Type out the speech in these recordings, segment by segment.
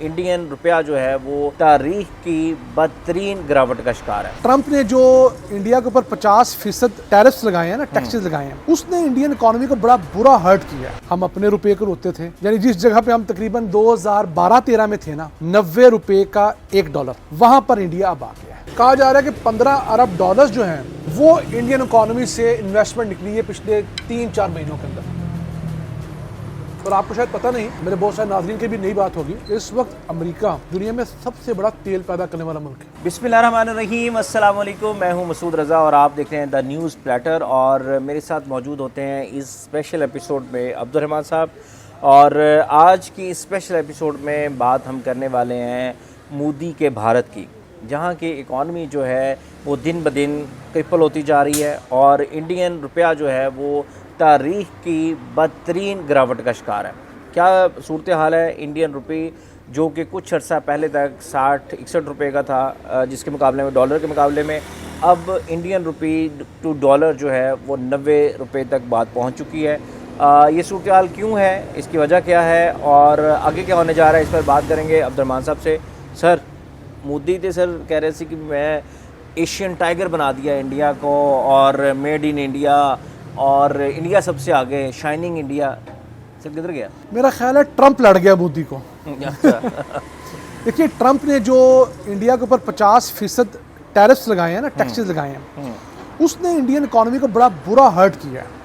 Indian रुपया जो है वो तारीख की बदतरीन गिरावट का शिकार है। ट्रंप ने जो इंडिया के ऊपर 50% टैरिफ्स लगाए हैं ना, टैक्सेस लगाए हैं, उसने इंडियन इकोनॉमी को बड़ा बुरा हर्ट किया है। हम अपने रुपए को रोते थे, यानी जिस जगह पे हम तकरीबन 2012-13 में थे ना, 90 रुपए का $1, वहां पर इंडिया अब आ गया है। कहा जा रहा है कि $15 अरब जो हैं वो इंडियन इकोनॉमी से इन्वेस्टमेंट निकली है पिछले 3-4 महीनों के अंदर। और आपको शायद पता नहीं, मेरे बहुत सारे नाज़रीन की भी नई बात होगी, इस वक्त अमेरिका दुनिया में सबसे बड़ा तेल पैदा करने वाला मुल्क है। बिस्मिल्लाहिर्रहमानिर्रहीम, अस्सलाम वालेकुम। मैं हूं मसूद रज़ा और आप देख रहे हैं द न्यूज़ प्लेटर। और मेरे साथ मौजूद होते हैं इस स्पेशल एपिसोड में अब्दुर्रहमान साहब। और आज की स्पेशल एपिसोड में बात हम करने वाले हैं मोदी के भारत की, जहां की इकॉनमी जो है वो दिन ब दिन क्रिपल होती जा रही है और इंडियन रुपया जो है वो तारीख की बदतरीन गिरावट का शिकार है। क्या सूरत हाल है इंडियन रुपये, जो कि कुछ अर्सा पहले तक 60-61 रुपये का था, जिसके मुकाबले में डॉलर के मुकाबले में अब इंडियन रुपये टू डॉलर जो है वो 90 रुपये तक बात पहुंच चुकी है। ये सूरत हाल क्यों है, इसकी वजह क्या है और आगे क्या होने जा रहा है, इस पर बात करेंगे अब्दुर्रहमान साहब से। सर, मोदी थे सर कह रहे थे कि मैं एशियन टाइगर बना दिया इंडिया को और मेड इन इंडिया और इंडिया सबसे आगे, शाइनिंग इंडिया। सब किधर गया? मेरा ख्याल है ट्रंप लड़ गया मोदी को। देखिए, ट्रंप ने जो इंडिया के ऊपर 50% टैरिफ्स लगाए हैं ना, टैक्सेस लगाए हैं, उसने इंडियन इकोनॉमी को बड़ा बुरा हर्ट किया है।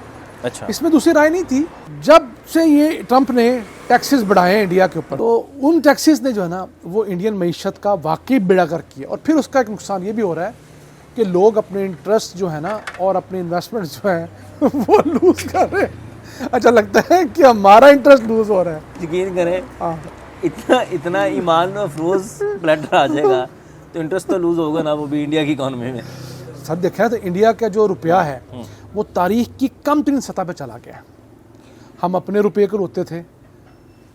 अच्छा, इसमें दूसरी राय नहीं थी। जब से ये ट्रंप ने टैक्सेस बढ़ाए हैं इंडिया के ऊपर, तो उन टैक्सेस ने जो है ना वो इंडियन मईशत का वाकई बेड़ा गर्क किया। और फिर उसका एक नुकसान ये भी हो रहा है कि लोग अपने इंटरेस्ट जो है ना और अपने इन्वेस्टमेंट जो है वो लूज कर रहे हैं। अच्छा लगता है कि हमारा इंटरेस्ट लूज हो रहा है। यकीन करें, इतना ईमान अफरोज प्लेटर आ जाएगा तो इंटरेस्ट तो लूज होगा ना, वो भी इंडिया की इकोनॉमी में। सर देखा तो इंडिया का जो रुपया है वो तारीख की कम तरीन सतह पे चला गया है। हम अपने रुपये को रोते थे,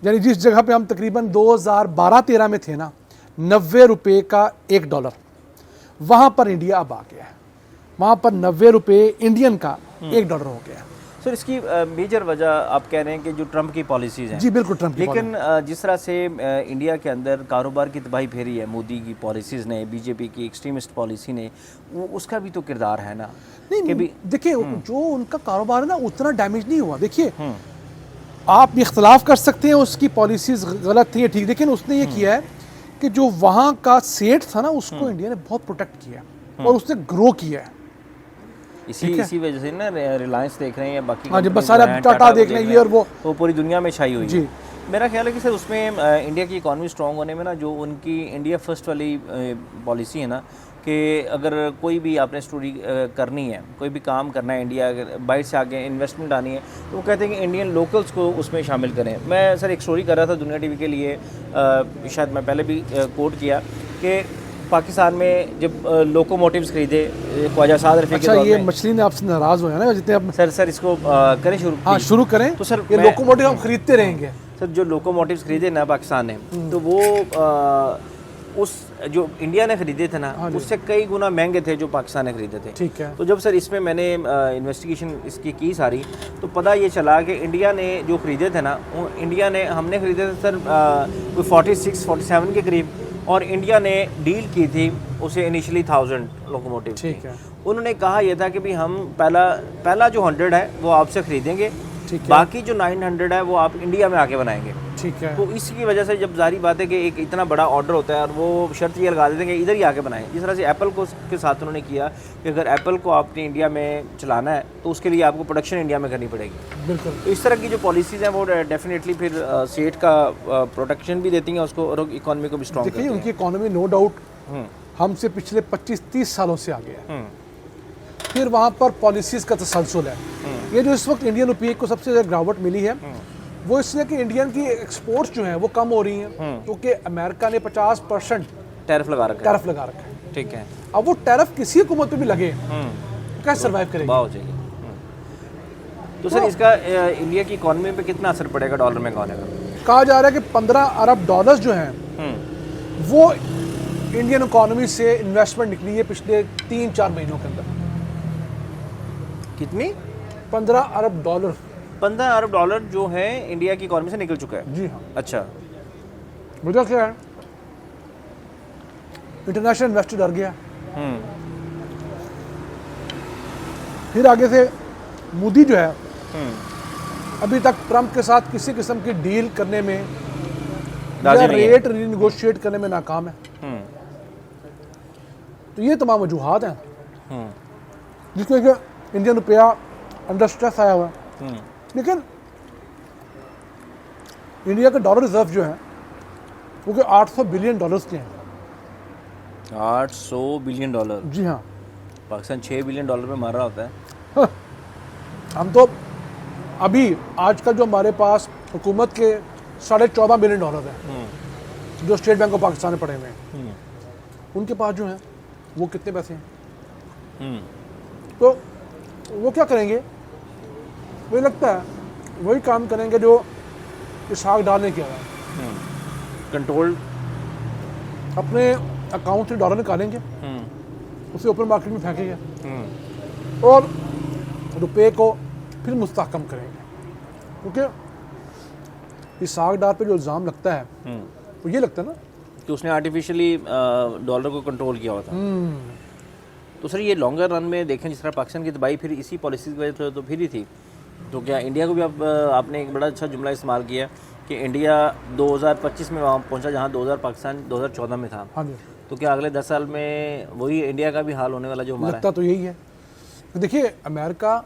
यानी जिस जगह पे हम तकरीबन 2012-13 में थे ना, 90 रुपये का $1, वहाँ पर इंडिया अब आ गया है। वहाँ पर 90 रुपये इंडियन का $1 हो गया। सर, इसकी मेजर वजह आप कह रहे हैं कि जो ट्रंप की पॉलिसीज़ हैं। जी बिल्कुल, ट्रंप की लेकिन जिस तरह से इंडिया के अंदर कारोबार की तबाही फेरी है मोदी की पॉलिसीज़ ने, बीजेपी की एक्सट्रीमिस्ट पॉलिसी ने, वो उसका भी तो किरदार है ना। नहीं, देखिए जो उनका कारोबार है ना उतना डैमेज नहीं हुआ। देखिए, आप इख्तलाफ कर सकते हैं उसकी पॉलिसीज गलत थी या ठीक, लेकिन उसने ये किया है कि जो वहाँ का सेठ था ना उसको इंडिया ने बहुत प्रोटेक्ट किया और उसने ग्रो किया है। इसी वजह से ना रिलायंस देख रहे हैं या बाकी, हाँ जी, बस सारे टाटा देख रहे हैं, ये और वो, तो पूरी दुनिया में छाई हुई जी। है। मेरा ख्याल है कि सर उसमें इंडिया की इकॉनमी स्ट्रॉन्ग होने में ना, जो उनकी इंडिया फर्स्ट वाली पॉलिसी है ना, कि अगर कोई भी आपने स्टोरी करनी है, कोई भी काम करना है, इंडिया अगर बाहर से आगे इन्वेस्टमेंट आनी है, तो वो कहते हैं कि इंडियन लोकल्स को उसमें शामिल करें। मैं सर एक स्टोरी कर रहा था दुनिया टीवी के लिए, शायद मैं पहले भी कोट किया कि पाकिस्तान में जब लोकोमोटिव्स खरीदे ख्वाजा साद रफ़ी के दौर में। ये मछली ने आपसे नाराज़ हो ना जितने आप। सर इसको करें शुरू? हाँ, शुरू करें। तो सर ये लोकोमोटिव हम खरीदते रहेंगे। सर, जो लोकोमोटिव्स खरीदे ना पाकिस्तान ने, तो वो उस जो इंडिया ने खरीदे थे ना, उससे कई गुना महंगे थे जो पाकिस्तान ने खरीदे थे। ठीक है। तो जब सर इसमें मैंने इन्वेस्टिगेशन इसकी की सारी, तो पता ये चला कि इंडिया ने जो खरीदे थे ना, हमने खरीदे थे सर कोई 46-47 के करीब, और इंडिया ने डील की थी उसे इनिशियली 1000 लोकोमोटिव। ठीक है। उन्होंने कहा यह था कि भी हम पहला जो 100 है वो आपसे खरीदेंगे, बाकी जो 900 है वो आप इंडिया में आके बनाएंगे। ठीक है। तो इसकी वजह से जब जारी बात है कि एक इतना बड़ा ऑर्डर होता है और वो शर्त ये लगा देते हैं कि इधर ही आके बनाएं, जिस तरह से एप्पल को के साथ उन्होंने किया कि अगर एप्पल को आपने इंडिया में चलाना है तो उसके लिए आपको प्रोडक्शन इंडिया में करनी पड़ेगी। बिल्कुल। तो इस तरह की जो पॉलिसीज़ हैं वो डेफिनेटली फिर सेठ का प्रोटेक्शन भी देती हैं उसको और इकॉनमी को भी स्ट्रॉन्ग करती हैं। उनकी इकॉनमी नो डाउट हमसे पिछले 25-30 सालों से आगे है। फिर वहाँ पर पॉलिसीज़ का तसलसल है। ये जो इस वक्त इंडियन रुपये को सबसे ज़्यादा गिरावट मिली है वो इसलिए कि इंडियन की एक्सपोर्ट्स जो हैं वो कम हो रही हैं, क्योंकि अमेरिका ने 50% टैरिफ लगा रखा है। ठीक है। अब वो टैरिफ किसी हुकूमत पे भी लगे तो कैसे सर्वाइव करेगी? हो जाएगी। तो सर इसका इंडिया की इकॉनमी पे कितना असर पड़ेगा डॉलर में होने का? कहा जा रहा है कि $15 अरब जो हैं वो इंडियन इकोनॉमी से इन्वेस्टमेंट निकली है पिछले 3-4 महीनों के अंदर। कितनी? $15 अरब। $15 अरब जो है इंडिया की इकॉनमी से निकल चुका है। जी हाँ। अच्छा, वजह क्या है? इंटरनेशनल इन्वेस्टर डर गया। फिर आगे से मोदी जो है अभी तक ट्रंप के साथ किसी किस्म की डील करने में या रेट रिनेगोशिएट करने में नाकाम है। तो ये तमाम वजूहात हैं जिसको एक इंडियन रुपया अंडर स्ट्रेस आया हुआ है। लेकिन इंडिया के डॉलर रिजर्व जो हैं वो कि $800 बिलियन के हैं। $800 बिलियन। जी हाँ, पाकिस्तान $6 बिलियन में मार रहा होता है। हम तो अभी आजकल जो हमारे पास हुकूमत के $14.5 बिलियन है जो स्टेट बैंक ऑफ पाकिस्तान में पड़े हुए हैं, उनके पास जो है वो कितने पैसे हैं? तो वो क्या करेंगे? मुझे लगता है वही काम करेंगे जो इसहाक डार ने किया है। कंट्रोल अपने अकाउंट से डॉलर निकालेंगे, उसे ओपन मार्केट में फेंकेंगे और रुपए को फिर मुस्तहकम करेंगे। क्योंकि इसहाक डार पे जो इल्ज़ाम लगता है वो ये लगता है ना कि उसने आर्टिफिशियली डॉलर को कंट्रोल किया हुआ था। तो सर ये लॉन्गर रन में देखें जिस तरह पाकिस्तान की तबाही फिर इसी पॉलिसी की वजह से तो फिर ही थी, तो क्या इंडिया को भी अब आपने एक बड़ा अच्छा जुमला इस्तेमाल किया कि इंडिया 2025 में वहाँ पहुँचा जहाँ पाकिस्तान 2014 में था। हाँ जी। तो क्या अगले 10 साल में वही इंडिया का भी हाल होने वाला जो हमारा लगता तो यही है। तो देखिए, अमेरिका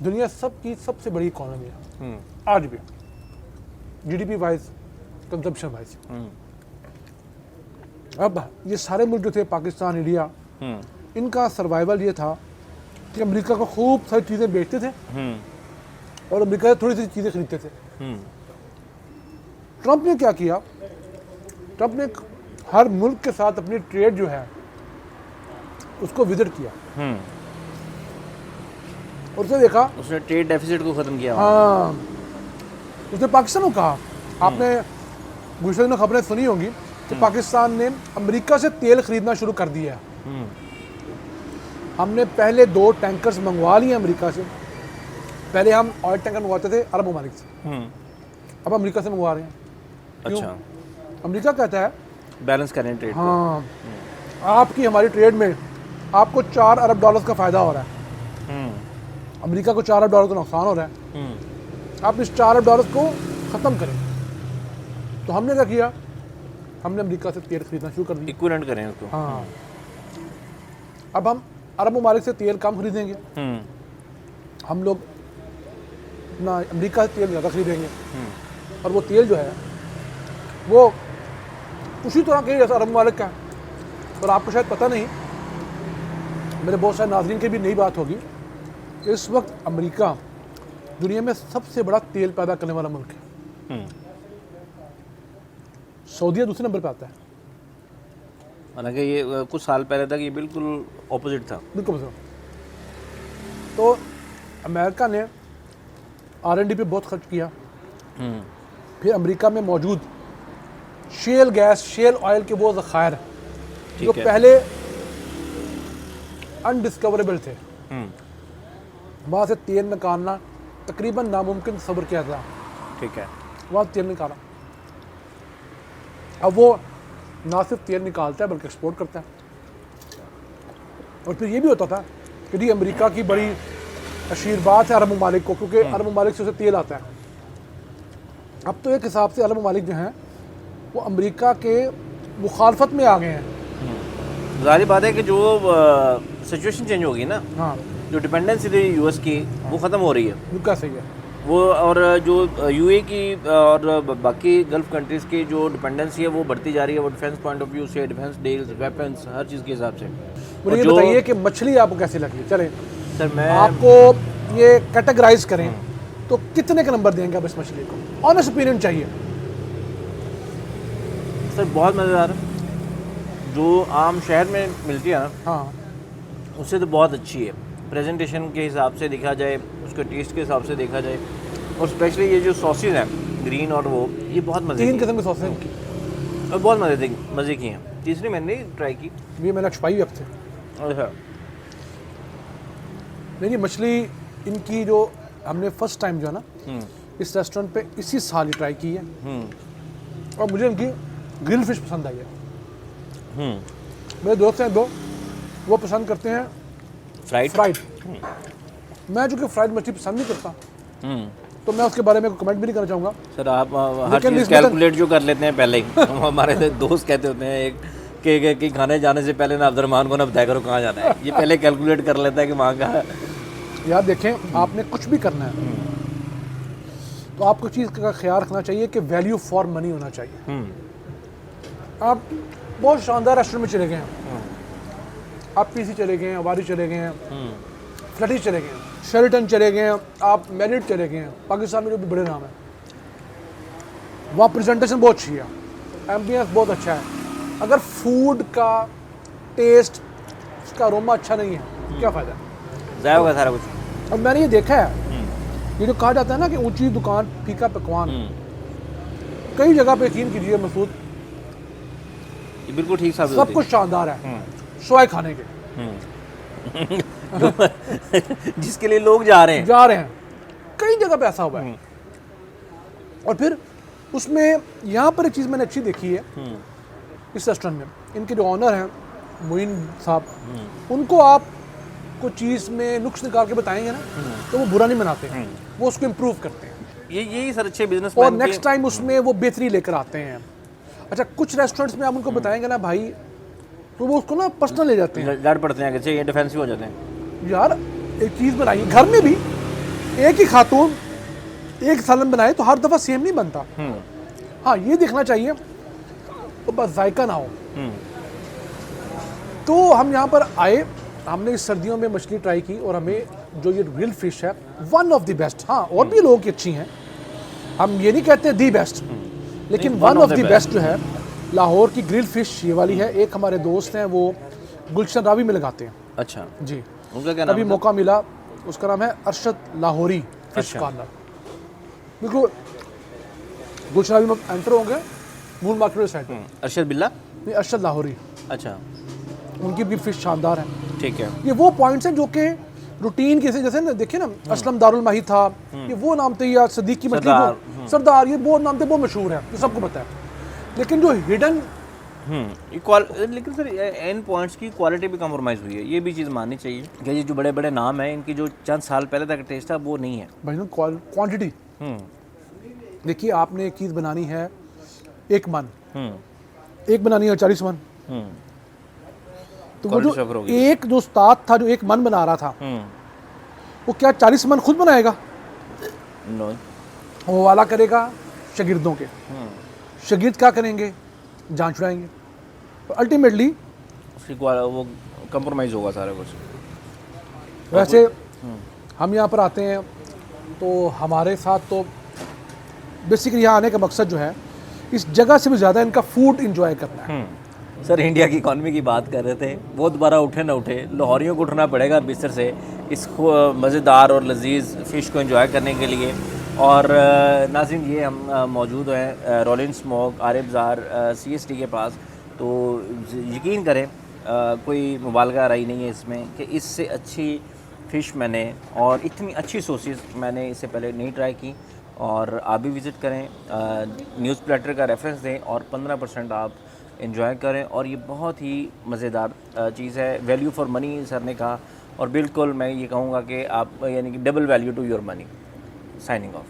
दुनिया की सबसे बड़ी इकॉनमी है आज भी, जीडीपी वाइज, कंजम्पशन वाइज। अब ये सारे मुल्क जो थे, पाकिस्तान, इंडिया, इनका सर्वाइवल ये था कि अमेरिका को खूब सारी चीज़ें बेचते थे और अमेरिका से थोड़ी सी चीज़ें खरीदते थे। ट्रंप ने क्या किया? ट्रंप ने हर मुल्क के साथ अपनी ट्रेड जो है उसको विजिट किया और उसने देखा, उसने ट्रेड डेफिसिट को ख़त्म किया। हाँ, उसने पाकिस्तान को कहा, आपने गुज़श्ता दिनों खबरें सुनी होंगी कि पाकिस्तान ने अमेरिका से तेल खरीदना शुरू कर दिया है। हमने पहले 2 टैंकर्स मंगवा लिए अमेरिका से। पहले हम ऑयल टैंकर मंगवाते थे अरब ममालिक से, अब अमेरिका से मंगवा रहे हैं। अच्छा, अमेरिका कहता है बैलेंस करें ट्रेड। हाँ, आपकी हमारी ट्रेड में आपको $4 अरब का फ़ायदा हो रहा है, अमेरिका को $4 अरब का नुकसान हो रहा है, आप इस $4 अरब को ख़त्म करें। तो हमने क्या किया? हमने अमेरिका से तेल खरीदना शुरू कर दिया। इक्विवेलेंट करें उसको। हाँ, अब हम अरब ममालिक से तेल कम खरीदेंगे, हम लोग अपना अमेरिका से तेल ज़्यादा खरीदेंगे और वो तेल जो है वो उसी तरह के जैसा अरब ममालिक का है। और आपको शायद पता नहीं, मेरे बहुत सारे नाज़रीन की भी नई बात होगी कि इस वक्त अमेरिका दुनिया में सबसे बड़ा तेल पैदा करने वाला मुल्क है। सऊदीया दूसरे नंबर पे आता है। हालांकि ये कुछ साल पहले तक ये बिल्कुल ऑपोजिट था। बिल्कुल। तो अमेरिका ने R&D पे बहुत खर्च किया। फिर अमेरिका में मौजूद शेल गैस, शेल ऑयल के वो ज़खायर जो पहले अनडिस्कवरेबल थे, वहाँ से तेल निकालना तकरीबन नामुमकिन सब्र किया था। ठीक है, वहाँ तेल निकाला। अब वो ना सिर्फ तेल निकालता है बल्कि एक्सपोर्ट करता है। और फिर ये भी होता था कि जी अमेरिका की बड़ी आशीर्वाद है अरब ममालिक को, क्योंकि अरब ममालिक से उसे तेल आता है। अब तो एक हिसाब से अरब ममालिक जो हैं वो अमेरिका के मुखालफत में आ गए हैं। ज़ाहिर बात है कि जो सिचुएशन चेंज होगी ना, हाँ, जो डिपेंडेंसी थी यूएस की वो ख़त्म हो रही है। बिल्कुल सही है वो, और जो यूए की और बाकी गल्फ कंट्रीज़ की जो डिपेंडेंसी है वो बढ़ती जा रही है। वो डिफेंस पॉइंट ऑफ व्यू से, डिफेंस डील्स, वेपन्स, हर चीज़ के हिसाब से। मुझे ये बताइए कि मछली आपको कैसी लगी? चले सर, मैं आपको ये कैटेगराइज करें तो कितने का नंबर देंगे आप इस मछली को? ऑनेस्ट ओपिनियन चाहिए। सर बहुत मज़ेदार, जो आम शहर में मिलती है ना, हाँ, उससे तो बहुत अच्छी है। प्रेजेंटेशन के हिसाब से देखा जाए, उसके टेस्ट के हिसाब से देखा जाए, और स्पेशली ये जो सॉसेज हैं ग्रीन और वो, ये बहुत मज़े 3 किस्म के सॉसेज हैं और बहुत मज़े की हैं। तीसरी मैंने नहीं ट्राई की, ये मैंने छुपाई अब से। अच्छा। नहीं, मछली इनकी जो हमने फर्स्ट टाइम जो है ना इस रेस्टोरेंट पे इसी साल ही ट्राई की है और मुझे इनकी ग्रिल फिश पसंद आई है। मेरे दोस्त हैं दो, वो पसंद करते हैं फ्राइड। मैं जो कि फ्राइड मछली पसंद नहीं करता, तो मैं उसके बारे में कमेंट भी नहीं करना चाहूँगा। सर आप हर चीज़ कैलकुलेट जो कर लेते हैं पहले ही। हमारे दोस्त कहते होते हैं एक कि खाने जाने से पहले ना अब्दुर्रहमान को ना बताया करो कहाँ जाना है, ये पहले कैलकुलेट कर लेता है कि वहाँ का है। यार देखें, आपने कुछ भी करना है तो आपको चीज़ का ख्याल रखना चाहिए कि वैल्यू फॉर मनी होना चाहिए। आप बहुत शानदार रेस्टोरेंट में चले गए हैं, आप पीसी चले गए हैं, अवारी चले गए हैं, फ्लटी चले गए हैं, शेरटन चले गए हैं, आप मेरिट चले गए हैं, पाकिस्तान में जो भी बड़े नाम हैं, वहाँ प्रेजेंटेशन बहुत अच्छी है, एम्बियंस बहुत अच्छा है। अगर फूड का टेस्ट, उसका अरोमा अच्छा नहीं है, क्या फ़ायदा है? ज़ाया होगा सारा कुछ। और मैंने ये देखा है, ये जो कहा जाता है ना कि ऊंची दुकान फीका पकवान, कई जगह पे यकीन कीजिए मसूद, ये बिल्कुल ठीक साबित सब कुछ शानदार है स्वाय खाने के। जिसके लिए लोग जा रहे हैं कई जगह पे ऐसा हुआ है। और फिर उसमें यहाँ पर एक चीज़ मैंने अच्छी देखी है इस रेस्टोरेंट में, इनके जो ऑनर हैं मोइन साहब, उनको आप कुछ चीज़ में नुक्स निकाल के बताएंगे ना तो वो बुरा नहीं मनाते हैं, वो उसको इम्प्रूव करते हैं। यही सर अच्छे बिजनेस और नेक्स्ट टाइम उसमें वो बेहतरी लेकर आते हैं। अच्छा, कुछ रेस्टोरेंट्स में आप उनको बताएंगे ना भाई, तो वो उसको ना पर्सनल ले जाते हैं, डर पड़ते हैं कि ये डिफेंसिव हो जाते हैं। यार एक चीज़ बनाइए घर में भी, एक ही खातून एक सालन बनाए तो हर दफ़ा सेम नहीं बनता। हाँ, ये देखना चाहिए तो बस जायका ना हो। तो हम यहाँ पर आए, हमने इस सर्दियों में मछली ट्राई की और हमें जो ये ग्रिल फिश है वन ऑफ द बेस्ट, हाँ और भी लोगों की अच्छी हैं, हम ये नहीं कहते दी बेस्ट, लेकिन वन ऑफ द बेस्ट जो है लाहौर की ग्रिल फिश ये वाली है। एक हमारे दोस्त हैं वो गुलशन रावी में लगाते हैं। अच्छा जी, उनका क्या नाम अभी है? मौका मिला, उसका नाम है अरशद लाहौरी फिश कॉर्नर। बिल्कुल गुलशन रावी में एंटर होंगे, मून मार्केट साइड में। अरशद बिल्ला, नहीं अरशद लाहौरी, अच्छा उनकी भी फिश शानदार है। ठीक है। ये वो पॉइंट्स हैं जो कि रूटीन के जैसे ना, देखिए ना असलम दारुल माही था, ये वो नाम थे, या सदीक की मछली सरदार, ये वो नाम थे, वो मशहूर है, ये सबको पता है। लेकिन जो हिडन लेकिन सर इन पॉइंट्स की क्वालिटी भी कम्प्रोमाइज़ हुई है, ये भी चीज़ माननी चाहिए कि ये जो बड़े बड़े नाम हैं इनकी जो चंद साल पहले तक टेस्ट था वो नहीं है भाई, क्वांटिटी। देखिए आपने एक चीज़ बनानी है एक मन, एक बनानी है 40 मन, तो वो जो एक जो उस्ताद था जो एक मन बना रहा था, वो क्या 40 मन खुद बनाएगा? नो, वो वाला करेगा शागिर्दों के, शागिर्द क्या करेंगे? जान छुड़ाएंगे, तो अल्टीमेटली उसकी वो कंप्रोमाइज़ होगा सारा कुछ। वैसे हम यहाँ पर आते हैं तो हमारे साथ तो बेसिकली यहाँ आने का मकसद जो है इस जगह से भी ज़्यादा इनका फूड इंजॉय करना है। सर इंडिया की इकॉनमी की बात कर रहे थे, वो दोबारा उठे ना उठे, लाहौरियों को उठना पड़ेगा बिस्तर से इस मज़ेदार और लजीज फ़िश को एंजॉय करने के लिए। और नाज़रीन ये हम मौजूद हैं रोलिंग स्मोक आरिफ ज़ार CST के पास, तो यकीन करें कोई मुबालगा रही नहीं है इसमें कि इससे अच्छी फ़िश मैंने और इतनी अच्छी सॉसेस मैंने इससे पहले नहीं ट्राई की। और आप भी विज़िट करें, न्यूज़ प्लेटर का रेफरेंस दें और 15% आप एंजॉय करें। और ये बहुत ही मज़ेदार चीज़ है, वैल्यू फॉर मनी सर ने कहा, और बिल्कुल मैं ये कहूँगा कि आप यानी कि double value to your money. Signing of.